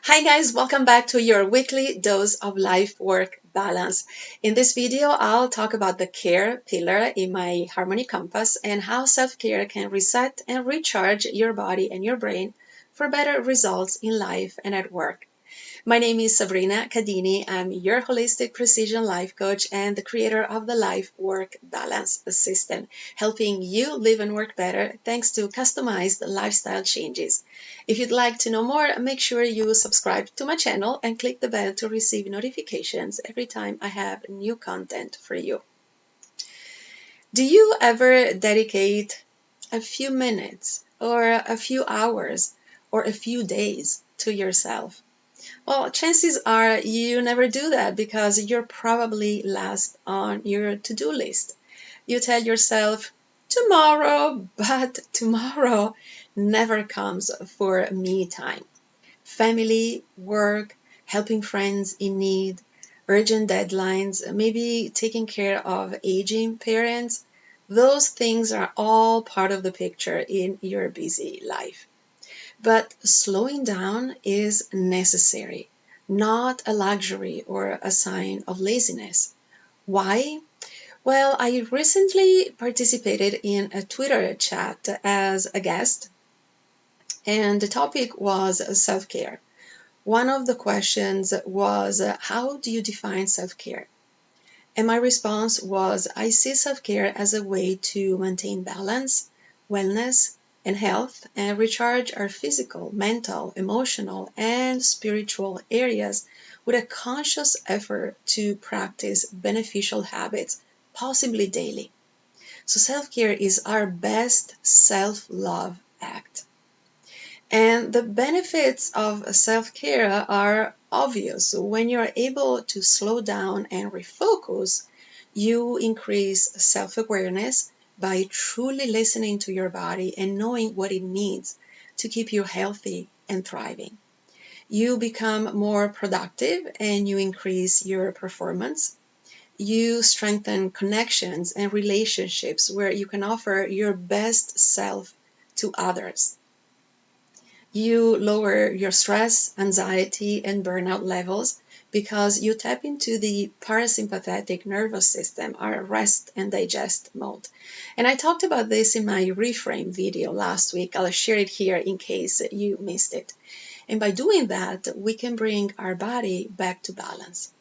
Hi guys, welcome back to your weekly dose of life-work balance. In this video, I'll talk about the care pillar in my Harmony Compass and how self-care can reset and recharge your body and your brain for better results in life and at work. My name is Sabrina Cadini. I'm your holistic precision life coach and the creator of the Life Work Balance System, helping you live and work better thanks to customized lifestyle changes. If you'd like to know more, make sure you subscribe to my channel and click the bell to receive notifications every time I have new content for you. Do you ever dedicate a few minutes or a few hours or a few days to yourself? Well, chances are you never do that because you're probably last on your to-do list. You tell yourself, tomorrow, but tomorrow never comes for me time. Family, work, helping friends in need, urgent deadlines, maybe taking care of aging parents, those things are all part of the picture in your busy life. But slowing down is necessary, not a luxury or a sign of laziness. Why? Well, I recently participated in a Twitter chat as a guest, and the topic was self-care. One of the questions was, how do you define self-care? And my response was, I see self-care as a way to maintain balance, wellness, and health and recharge our physical, mental, emotional, and spiritual areas with a conscious effort to practice beneficial habits, possibly daily. So self-care is our best self-love act. And the benefits of self-care are obvious. When you're able to slow down and refocus, you increase self-awareness by truly listening to your body and knowing what it needs to keep you healthy and thriving. You become more productive and you increase your performance. You strengthen connections and relationships where you can offer your best self to others. You lower your stress, anxiety, and burnout levels because you tap into the parasympathetic nervous system, our rest and digest mode. And I talked about this in my reframe video last week. I'll share it here in case you missed it. And by doing that, we can bring our body back to balance.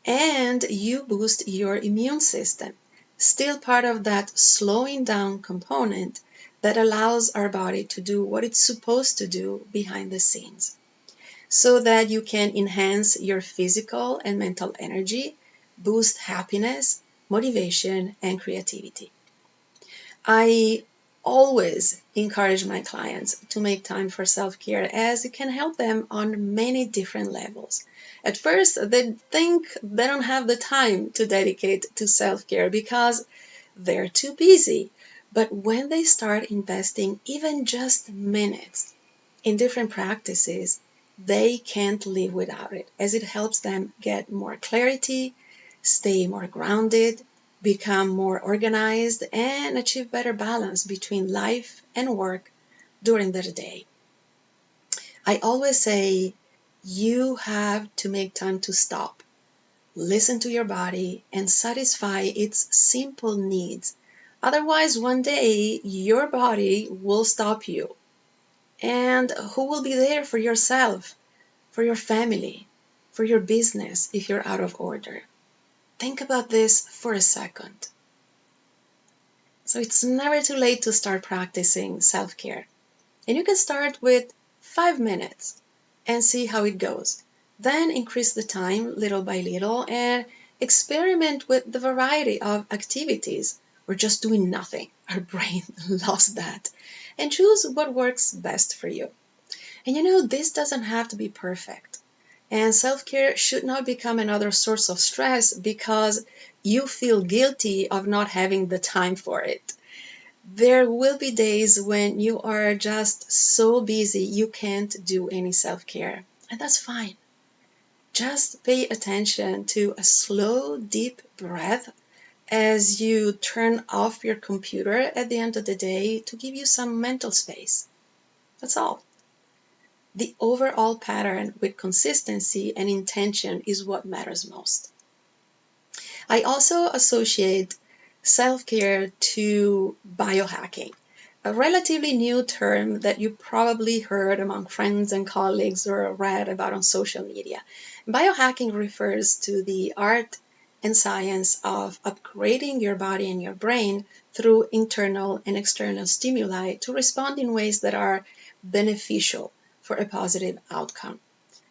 And you boost your immune system, still part of that slowing down component that allows our body to do what it's supposed to do behind the scenes, so that you can enhance your physical and mental energy, boost happiness, motivation, and creativity. I always encourage my clients to make time for self-care as it can help them on many different levels. At first, they think they don't have the time to dedicate to self-care because they're too busy. But when they start investing even just minutes in different practices, they can't live without it, as it helps them get more clarity, stay more grounded, become more organized, and achieve better balance between life and work during their day. I always say you have to make time to stop, listen to your body, and satisfy its simple needs. Otherwise, one day your body will stop you. And who will be there for yourself, for your family, for your business if you're out of order? Think about this for a second. So it's never too late to start practicing self-care. And you can start with 5 minutes and see how it goes. Then increase the time little by little and experiment with the variety of activities or just doing nothing. Our brain loves that. And choose what works best for you. And this doesn't have to be perfect. And self-care should not become another source of stress because you feel guilty of not having the time for it. There will be days when you are just so busy you can't do any self-care. And that's fine. Just pay attention to a slow, deep breath as you turn off your computer at the end of the day to give you some mental space. That's all. The overall pattern with consistency and intention is what matters most. I also associate self-care to biohacking, a relatively new term that you probably heard among friends and colleagues or read about on social media. Biohacking refers to the art and science of upgrading your body and your brain through internal and external stimuli to respond in ways that are beneficial for a positive outcome.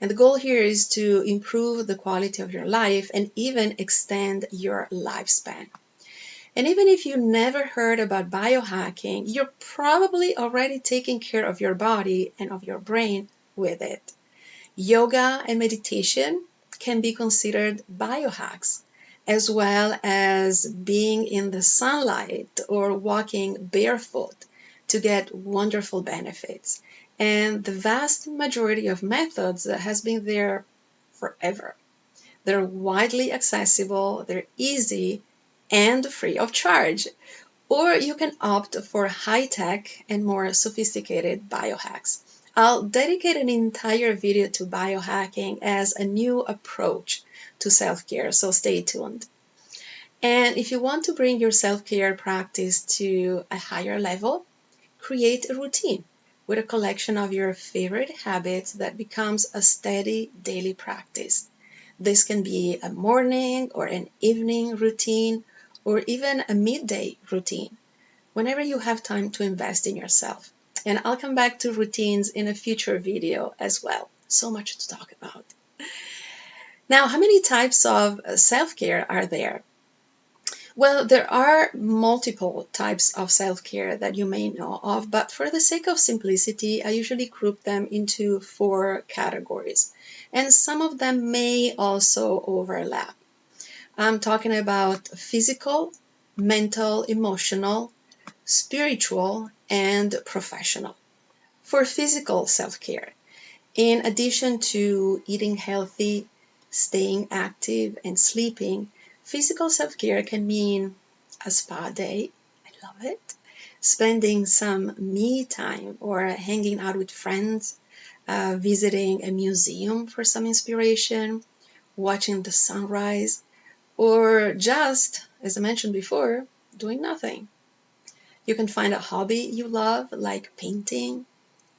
And the goal here is to improve the quality of your life and even extend your lifespan. And even if you never heard about biohacking, you're probably already taking care of your body and of your brain with it. Yoga and meditation can be considered biohacks, as well as being in the sunlight or walking barefoot to get wonderful benefits. And the vast majority of methods has been there forever. They're widely accessible, they're easy, and free of charge. Or you can opt for high-tech and more sophisticated biohacks. I'll dedicate an entire video to biohacking as a new approach to self-care, so stay tuned. And if you want to bring your self-care practice to a higher level, create a routine with a collection of your favorite habits that becomes a steady daily practice. This can be a morning or an evening routine or even a midday routine, whenever you have time to invest in yourself. And I'll come back to routines in a future video as well. So much to talk about. Now, how many types of self-care are there? Well, there are multiple types of self-care that you may know of, but for the sake of simplicity, I usually group them into 4 categories. And some of them may also overlap. I'm talking about physical, mental, emotional, spiritual, and professional. For physical self-care, in addition to eating healthy, staying active, and sleeping, physical self-care can mean a spa day, I love it, spending some me time or hanging out with friends, visiting a museum for some inspiration, watching the sunrise, or just, as I mentioned before, doing nothing. You can find a hobby you love, like painting,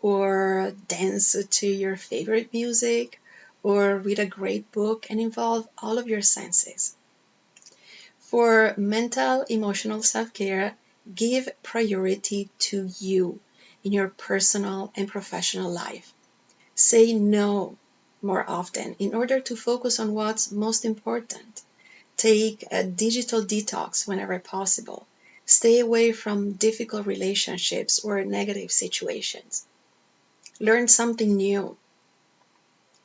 or dance to your favorite music, or read a great book and involve all of your senses. For mental, emotional self-care, give priority to you in your personal and professional life. Say no more often in order to focus on what's most important. Take a digital detox whenever possible. Stay away from difficult relationships or negative situations. Learn something new.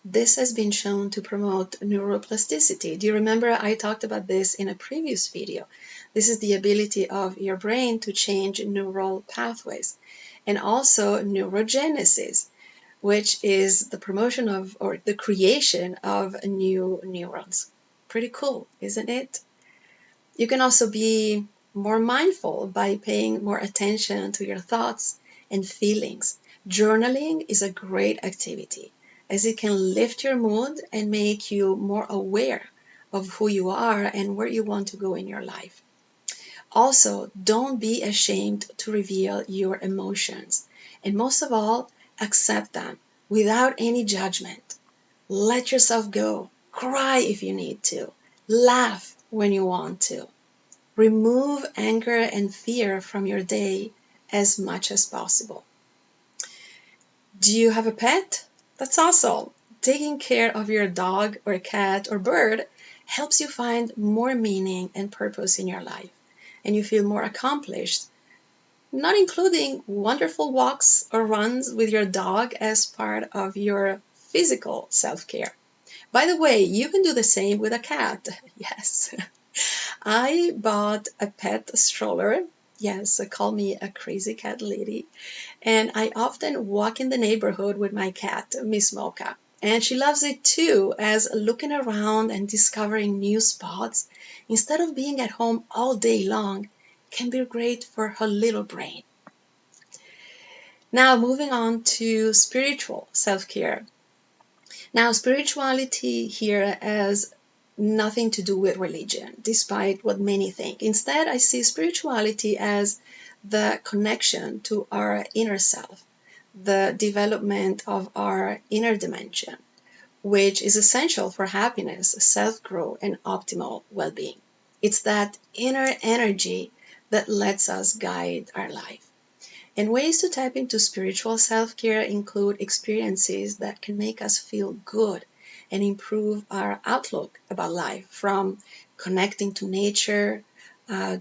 This has been shown to promote neuroplasticity. Do you remember I talked about this in a previous video? This is the ability of your brain to change neural pathways, and also neurogenesis, which is the promotion of or the creation of new neurons. Pretty cool, isn't it? You can also be more mindful by paying more attention to your thoughts and feelings. Journaling is a great activity, as it can lift your mood and make you more aware of who you are and where you want to go in your life. Also, don't be ashamed to reveal your emotions, and most of all, accept them without any judgment. Let yourself go. Cry if you need to. Laugh when you want to. Remove anger and fear from your day as much as possible. Do you have a pet? That's awesome. Taking care of your dog or cat or bird helps you find more meaning and purpose in your life, and you feel more accomplished, not including wonderful walks or runs with your dog as part of your physical self-care. By the way, you can do the same with a cat. Yes. I bought a pet stroller. Yes, call me a crazy cat lady. And I often walk in the neighborhood with my cat, Miss Mocha. And she loves it too, as looking around and discovering new spots instead of being at home all day long can be great for her little brain. Now, moving on to spiritual self-care. Now, spirituality here has nothing to do with religion, despite what many think. Instead, I see spirituality as the connection to our inner self, the development of our inner dimension, which is essential for happiness, self-growth, and optimal well-being. It's that inner energy that lets us guide our life. And ways to tap into spiritual self-care include experiences that can make us feel good and improve our outlook about life, from connecting to nature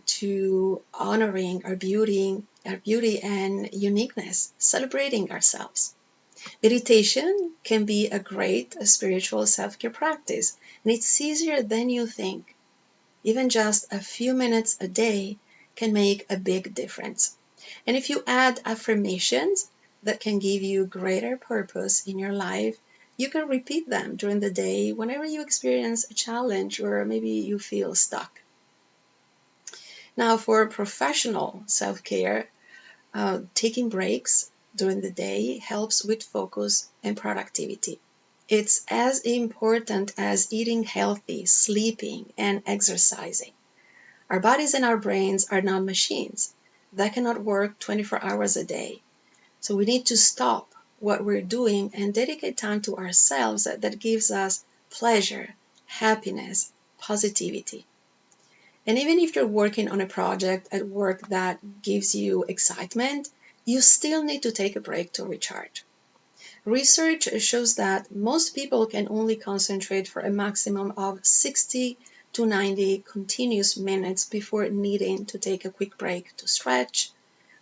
to honoring our beauty and uniqueness, celebrating ourselves. Meditation can be a great spiritual self-care practice, and it's easier than you think. Even just a few minutes a day can make a big difference. And if you add affirmations that can give you greater purpose in your life, you can repeat them during the day whenever you experience a challenge or maybe you feel stuck. Now, for professional self-care, taking breaks during the day helps with focus and productivity. It's as important as eating healthy, sleeping, and exercising. Our bodies and our brains are not machines that cannot work 24 hours a day. So we need to stop what we're doing and dedicate time to ourselves that gives us pleasure, happiness, positivity. And even if you're working on a project at work that gives you excitement, you still need to take a break to recharge. Research shows that most people can only concentrate for a maximum of 60 to 90 continuous minutes before needing to take a quick break to stretch,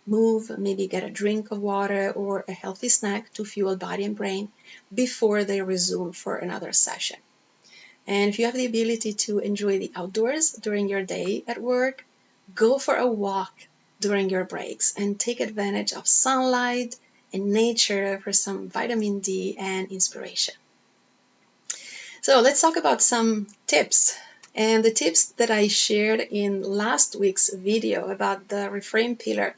move, maybe get a drink of water or a healthy snack to fuel body and brain before they resume for another session. And if you have the ability to enjoy the outdoors during your day at work, go for a walk during your breaks and take advantage of sunlight and nature for some vitamin D and inspiration. So let's talk about some tips. And the tips that I shared in last week's video about the reframe pillar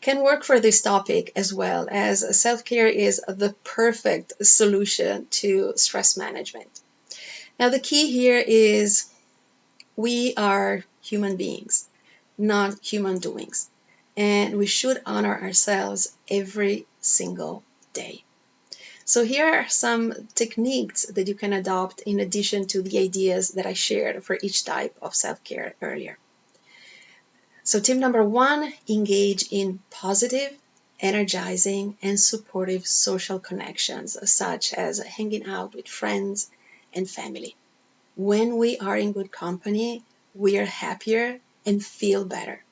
can work for this topic as well, as self-care is the perfect solution to stress management. Now, the key here is we are human beings, not human doings, and we should honor ourselves every single day. So here are some techniques that you can adopt in addition to the ideas that I shared for each type of self-care earlier. So tip number 1, engage in positive, energizing, and supportive social connections, such as hanging out with friends and family. When we are in good company, we are happier and feel better.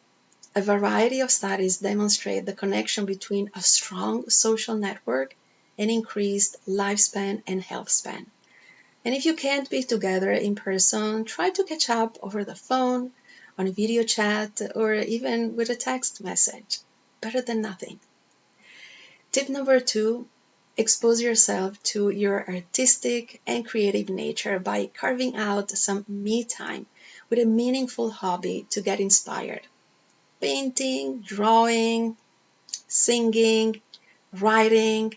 A variety of studies demonstrate the connection between a strong social network and increased lifespan and health span. And if you can't be together in person, try to catch up over the phone, on a video chat, or even with a text message. Better than nothing. Tip number 2, expose yourself to your artistic and creative nature by carving out some me time with a meaningful hobby to get inspired. Painting, drawing, singing, writing,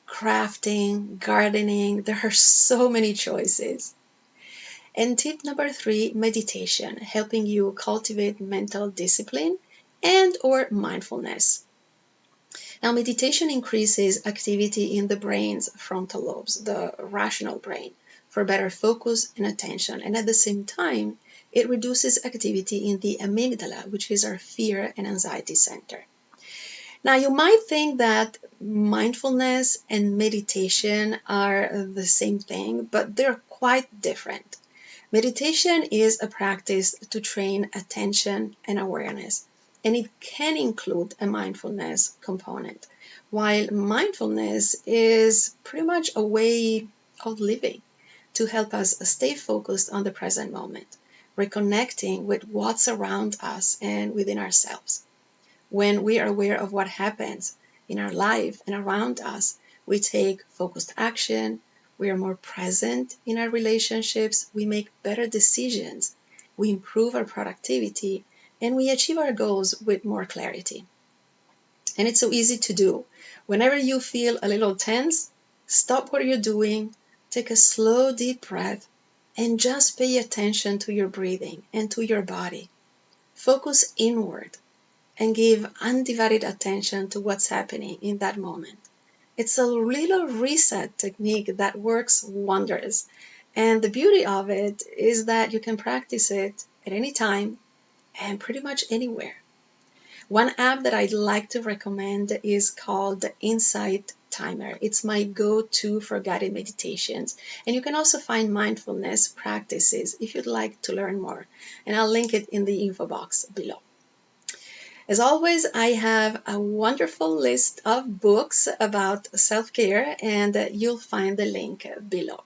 crafting, gardening. There are so many choices. And tip number 3, meditation, helping you cultivate mental discipline and or mindfulness. Now, meditation increases activity in the brain's frontal lobes, the rational brain, for better focus and attention. And at the same time, it reduces activity in the amygdala, which is our fear and anxiety center. Now, you might think that mindfulness and meditation are the same thing, but they're quite different. Meditation is a practice to train attention and awareness, and it can include a mindfulness component, while mindfulness is pretty much a way of living to help us stay focused on the present moment, reconnecting with what's around us and within ourselves. When we are aware of what happens in our life and around us, we take focused action, we are more present in our relationships, we make better decisions, we improve our productivity, and we achieve our goals with more clarity. And it's so easy to do. Whenever you feel a little tense, stop what you're doing, take a slow, deep breath, and just pay attention to your breathing and to your body. Focus inward and give undivided attention to what's happening in that moment. It's a little reset technique that works wonders. And the beauty of it is that you can practice it at any time and pretty much anywhere. One app that I'd like to recommend is called the Insight Timer. It's my go-to for guided meditations. And you can also find mindfulness practices if you'd like to learn more. And I'll link it in the info box below. As always, I have a wonderful list of books about self-care, and you'll find the link below.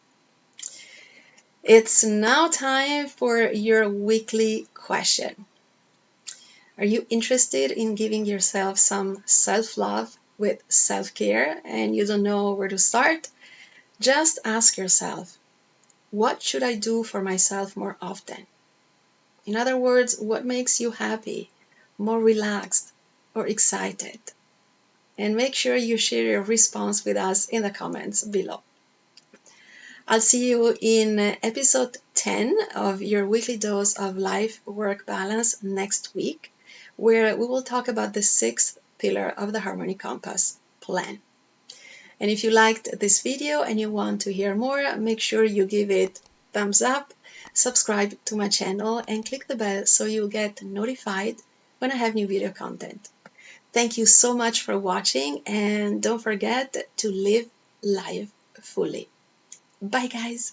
It's now time for your weekly question. Are you interested in giving yourself some self-love with self-care and you don't know where to start? Just ask yourself, what should I do for myself more often? In other words, what makes you happy, more relaxed, or excited? And make sure you share your response with us in the comments below. I'll see you in episode 10 of your weekly dose of life-work balance next week, where we will talk about the sixth pillar of the Harmony Compass, plan. And if you liked this video and you want to hear more, make sure you give it thumbs up, subscribe to my channel, and click the bell so you'll get notified when I have new video content. Thank you so much for watching, and don't forget to live life fully. Bye, guys.